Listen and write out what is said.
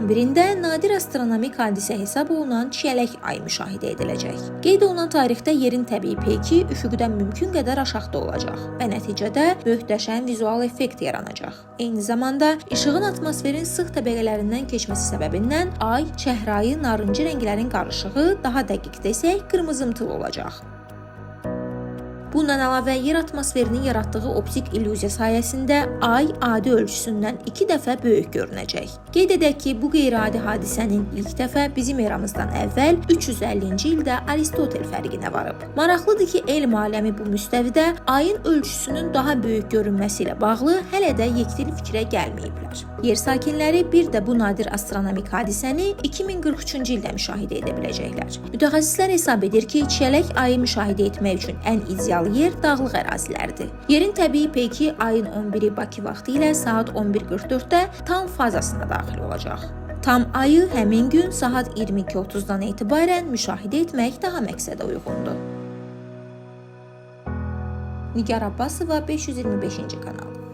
11-də nadir astronomik hadisə hesab olunan Çiyələk ayı müşahidə ediləcək. Qeyd olunan tarixdə yerin təbii peyki üfüqdən mümkün qədər aşağıda olacaq və nəticədə möhtəşəm vizual effekt yaranacaq. Eyni zamanda işığın atmosferin sıx təbəqələrindən keçməsi səbəbindən ay, çəhrayı, narıncı rənglərin qarışığı, daha dəqiq desək, qırmızımtıl olacaq. Bundan əlavə, yer atmosferinin yaratdığı optik illüziya sayəsində ay adi ölçüsündən 2 dəfə böyük görünəcək. Qeyd edək ki, bu qeyri-adi hadisənin ilk dəfə bizim eramızdan əvvəl 350-ci ildə Aristotel fərqinə varıb. Maraqlıdır ki, elm aləmi bu müstəvidə ayın ölçüsünün daha böyük görünməsi ilə bağlı hələ də yekdil fikrə gəlməyiblər. Yer sakinləri bir də bu nadir astronomik hadisəni 2043-cü ildə müşahidə edə biləcəklər. Mütəxəssislər hesab edir ki, Çiyələk ayı müşahidə etmək üçün ən ideal yer dağlıq ərazilərdir. Yerin təbii peyki ayın 11-i Bakı vaxtı ilə saat 11:44-də tam fazasına daxil olacaq. Tam ayı həmin gün saat 22:30-dan etibarən müşahidə etmək daha məqsədə uyğundur. Nigar Abbasova, 525-ci kanal.